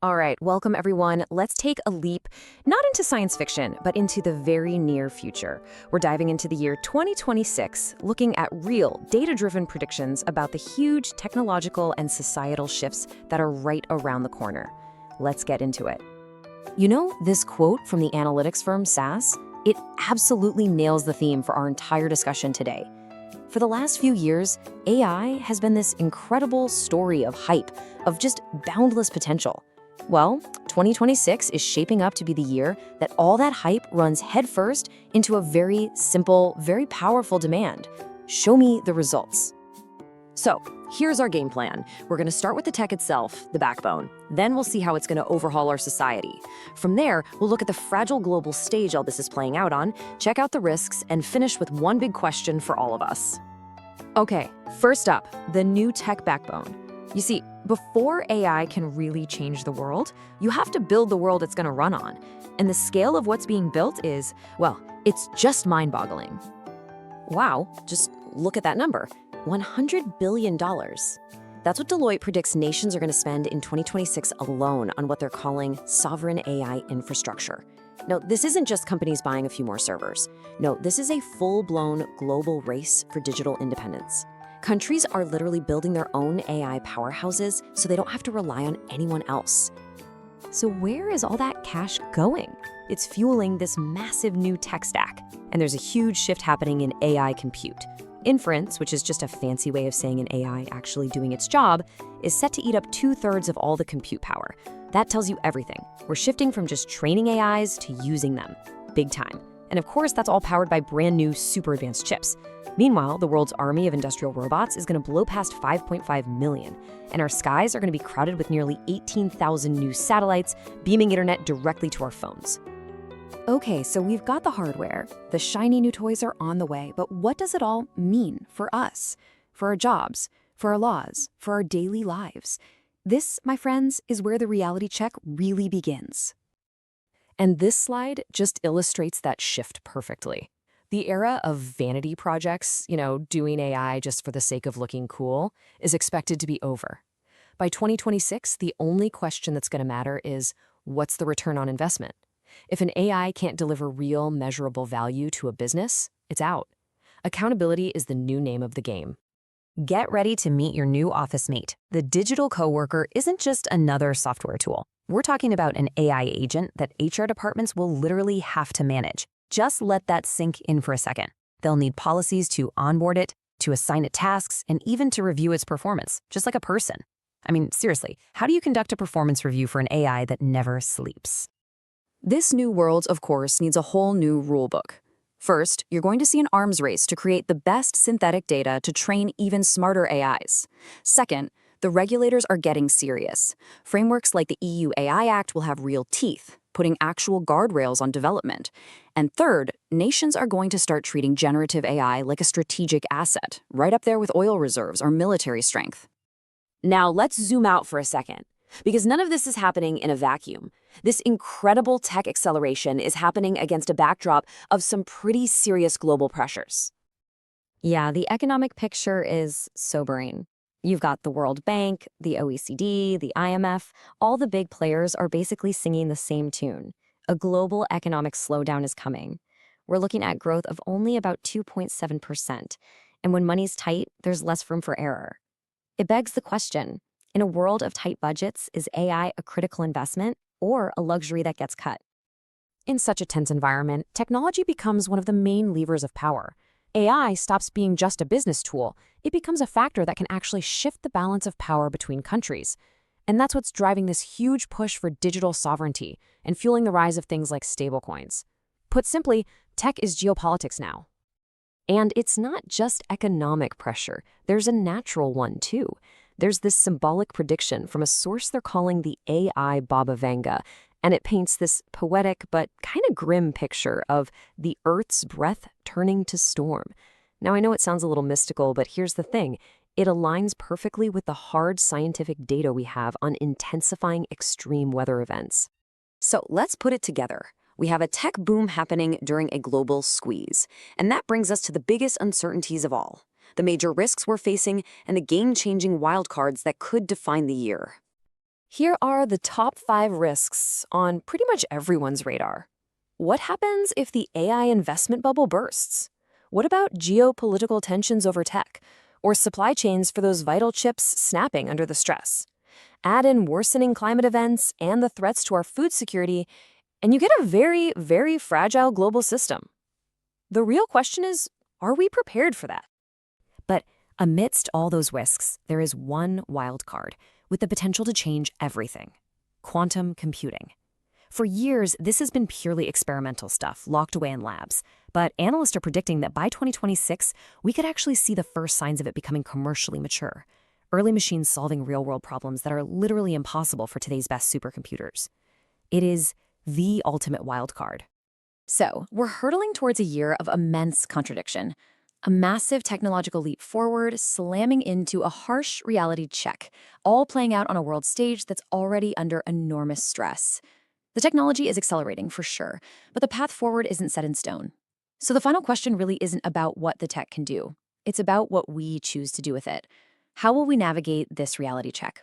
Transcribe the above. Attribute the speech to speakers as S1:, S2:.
S1: All right, welcome everyone. Let's take a leap, not into science fiction, but into the very near future. We're diving into the year 2026, looking at real, data-driven predictions about the huge technological and societal shifts that are right around the corner. Let's get into it. You know, this quote from the analytics firm SAS? It absolutely nails the theme for our entire discussion today. For the last few years, AI has been this incredible story of hype, of just boundless potential. Well, 2026 is shaping up to be the year that all that hype runs headfirst into a very simple, very powerful demand. Show me the results. So, here's our game plan. We're going to start with the tech itself, the backbone. Then we'll see how it's going to overhaul our society. From there, we'll look at the fragile global stage all this is playing out on, check out the risks, and finish with one big question for all of us. Okay, first up, the new tech backbone. You see, before AI can really change the world, you have to build the world it's going to run on. And the scale of what's being built is, well, it's just mind-boggling. Wow, just look at that number. $100 billion. That's what Deloitte predicts nations are going to spend in 2026 alone on what they're calling sovereign AI infrastructure. Now, this isn't just companies buying a few more servers. No, this is a full-blown global race for digital independence. Countries are literally building their own AI powerhouses so they don't have to rely on anyone else. So where is all that cash going? It's fueling this massive new tech stack. And there's a huge shift happening in AI compute. Inference, which is just a fancy way of saying an AI actually doing its job, is set to eat up 2/3 of all the compute power. That tells you everything. We're shifting from just training AIs to using them. Big time. And of course, that's all powered by brand new super advanced chips. Meanwhile, the world's army of industrial robots is going to blow past 5.5 million, and our skies are going to be crowded with nearly 18,000 new satellites beaming internet directly to our phones. Okay, so we've got the hardware. The shiny new toys are on the way, but what does it all mean for us, for our jobs, for our laws, for our daily lives? This, my friends, is where the reality check really begins. And this slide just illustrates that shift perfectly. The era of vanity projects, doing AI just for the sake of looking cool, is expected to be over. By 2026, the only question that's going to matter is, what's the return on investment? If an AI can't deliver real, measurable value to a business, it's out. Accountability is the new name of the game. Get ready to meet your new office mate. The digital coworker isn't just another software tool. We're talking about an AI agent that HR departments will literally have to manage. Just let that sink in for a second. They'll need policies to onboard it, to assign it tasks, and even to review its performance, just like a person. I mean, seriously, how do you conduct a performance review for an AI that never sleeps? This new world, of course, needs a whole new rulebook. First, you're going to see an arms race to create the best synthetic data to train even smarter AIs. Second, the regulators are getting serious. Frameworks like the EU AI Act will have real teeth, putting actual guardrails on development. And third, nations are going to start treating generative AI like a strategic asset, right up there with oil reserves or military strength. Now let's zoom out for a second, because none of this is happening in a vacuum. This incredible tech acceleration is happening against a backdrop of some pretty serious global pressures. Yeah, the economic picture is sobering. You've got the World Bank, the OECD, the IMF, all the big players are basically singing the same tune. A global economic slowdown is coming. We're looking at growth of only about 2.7%. And when money's tight, there's less room for error. It begs the question, in a world of tight budgets, is AI a critical investment or a luxury that gets cut? In such a tense environment, technology becomes one of the main levers of power. AI stops being just a business tool. It becomes a factor that can actually shift the balance of power between countries. And that's what's driving this huge push for digital sovereignty and fueling the rise of things like stablecoins. Put simply, tech is geopolitics now. And it's not just economic pressure. There's a natural one, too. There's this symbolic prediction from a source they're calling the AI Baba Vanga, and it paints this poetic but kind of grim picture of the Earth's breath turning to storm. Now, I know it sounds a little mystical, but here's the thing. It aligns perfectly with the hard scientific data we have on intensifying extreme weather events. So let's put it together. We have a tech boom happening during a global squeeze, and that brings us to the biggest uncertainties of all, the major risks we're facing and the game-changing wildcards that could define the year. Here are the top 5 risks on pretty much everyone's radar. What happens if the AI investment bubble bursts? What about geopolitical tensions over tech? Or supply chains for those vital chips snapping under the stress? Add in worsening climate events and the threats to our food security, and you get a very, very fragile global system. The real question is, are we prepared for that? But amidst all those risks, there is one wild card with the potential to change everything: quantum computing. For years, this has been purely experimental stuff locked away in labs, but analysts are predicting that by 2026, we could actually see the first signs of it becoming commercially mature. Early machines solving real-world problems that are literally impossible for today's best supercomputers. It is the ultimate wild card. So, we're hurtling towards a year of immense contradiction. A massive technological leap forward, slamming into a harsh reality check, all playing out on a world stage that's already under enormous stress. The technology is accelerating for sure, but the path forward isn't set in stone. So the final question really isn't about what the tech can do. It's about what we choose to do with it. How will we navigate this reality check?